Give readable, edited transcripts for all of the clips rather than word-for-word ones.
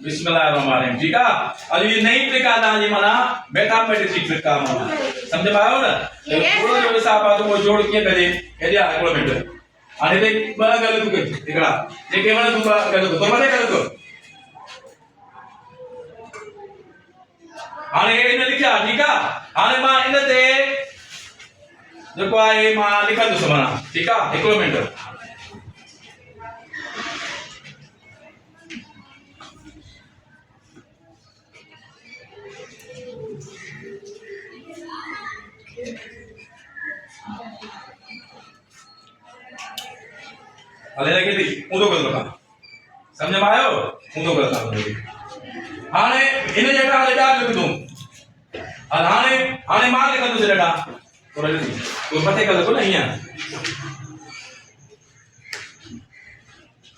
बिस्मिल्लाहिर्रहमानिर्रहीम। ठीक है, अब ये नई ट्रिक आता है, ये माना मैथमेटिक्स ट्रिक का माना समझ में आयो ना? थोड़ा जो हिसाब आ तो वो जोड़ के करे हेडी आ एकड़ो मिनट आणि ते बघा गलत तू इकडा ते केवळ तू गलत तो मध्ये गलत आणि हे ने लिखा। ठीक है, आणि मां इन ते जेको आहे मां लिखंदुसि माना। ठीक है, एकड़ो मिनट अले किती ऊंधो करतो का समझ में आयो? ऊंधो करता हूं हाणे इन जेका लेटा लिख दूं और हाणे मां लिखंदो से लेटा थोड़ा जल्दी तो पते कर को नहीं है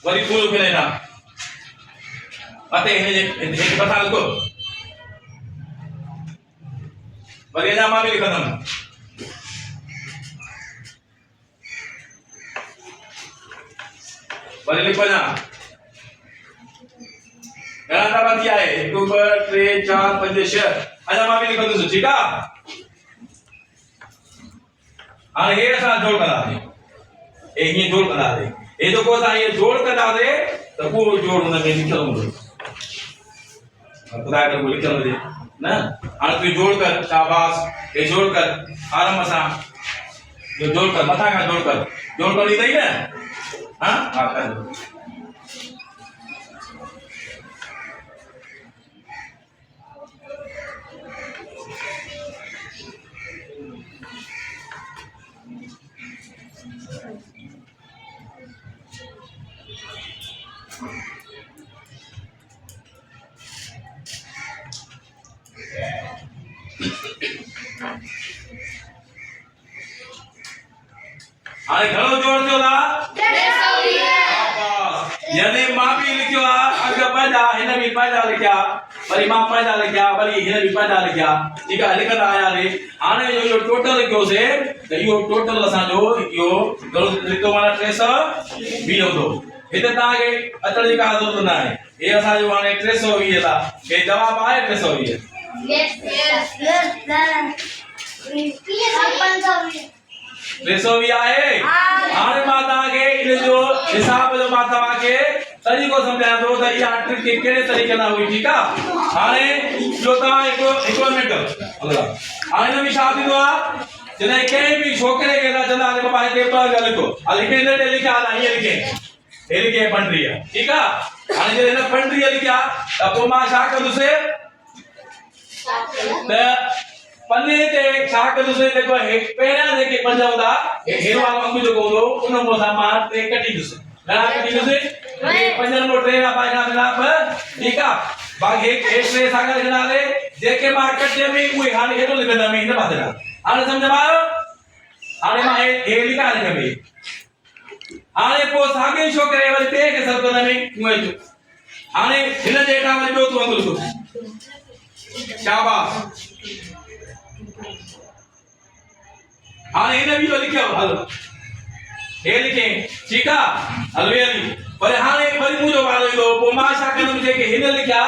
वरी तू लिख लेना पते इन जे एक बता लिखो वरी ना मां भी लिखंदम वरी लिखो ना घणा दफ़ा थी आहे 1 2 3 4 5 6 अञा मां बि लिखंदुसि। ठीक आहे, हाणे हे असां जोड़ कंदासीं ए हीअं जोड़ कंदासीं हे जेको असां हीअं जोड़ कंदासीं त पूरो जोड़ हुन में लिखियलु हूंदो ख़ुदा करे लिखियलु हुजे न। हाणे तूं जोड़ कर शाबाश हे जोड़ कर आराम सां जो जोड़ कर मथां खां जोड़ कर ईंदई न हां हा कर हाणे घणो जोड़ थियो ला 320 यानी मां भी लिखियो आ अग पैदा हिन भी पैदा लिखया वरी मां पैदा लिखया वरी हिन भी पैदा लिखया। ठीक है, लिखंदा आया रे हाणे जो टोटल लिखयो से त यो टोटल असा जो यो लिखो माना 320 होतो हिते ता के अचण जी का जरूरत ना है ये असा जो हाणे 320 ला ये जवाब आए 320 320 आहे। हाणे मां ता के इन जो हिसाब जो मां तवा के तरीको समझाया तो त या ट्रिक के केड़े तरीके ना हुई। ठीक है, हाणे जो ता एकड़ो मिनट अल्लाह हाणे भी शादी दो जने के भी छोकरे के ना चंदा के बाबा के पर गल को लिखे ने लिखा ना ये लिखे पंडरी है। ठीक है, हाणे जे ने पंडरी लिखा त को मां शा कदु से त पन्ने ते छा कदु से देखो एक पेरा जेके पंज होदा हेरो वालो अंग जो कोदो उन मोसा मां ते कटी दुसे घणा कटी दुसे ये पंजन मो ट्रे ना पाइना ना ब। ठीक है, बाकी एक ट्रे सागर जना ले जेके मां कटे में कोई हाने हेतो लिखंदा में इन पासे हाने समझ में आयो? हाने मां हे लिखा लिखे में हाने को सागे छोकरे वाले पे के सरकन में मुए जो हाने हिन जेटा में जो तू अंग लिखो शाबाश हाने इन भी लिखियो हल हे लिखे। ठीक है, हलवे अली पर हाने वरी मुजो वालो इदो पो मा शा कदम जेके हिन लिखया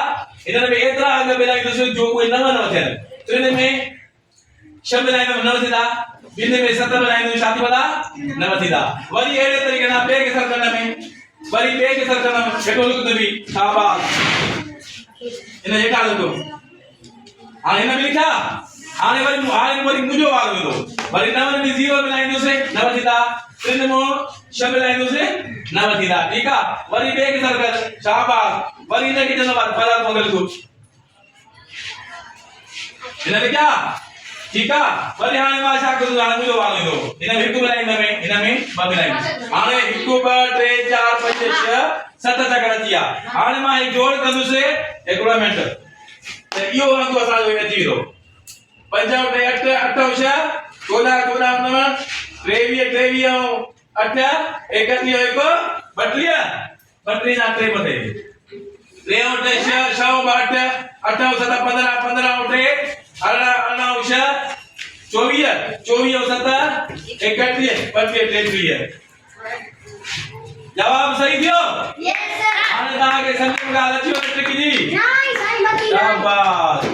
इन में एतरा अंग मिलाई दसो जो कोई नव न थे तो इन में शब्द लाइन में नव थीदा बिन में सत लाइन में शादी वाला नव थीदा वरी एड़े तरीके ना पे के सरकन में वरी पे के सरकन में छेटो लिख दबी शाबाश इन जेका लिखो हाने इन में लिखा हाने वरी मुजो वालो इदो वरी नव में जीरो मिलाई दसे नव थीदा इन में शब्द लाइन से नव थीदा। ठीक है, वरी बे के सरकन शाबाश वरी ने के जनवार फला मंगल को इन लिखा। ठीक है, वरी हाने मा शा कदु हाने मुजो वालो इदो इन हिकु लाइन में इन में ब लाइन हाने 1 2 3 4 5 6 7 चक्कर थिया हाने मा एक जोड़ कदु से एकड़ो मिनट त यो अंग असा जो अची वियो 5 8 8 6 14 14 9 23 23 8 31 1 32 ना 3 बते 3 8 6 8 8 7 15 15 8 18 24 24 7 31 32 33 जवाब सही दियो। Yes sir. हाणे तव्हांखे सम्झ में ॻाल्हि अची वई ट्रिक जी नहीं साईं बती शाबाश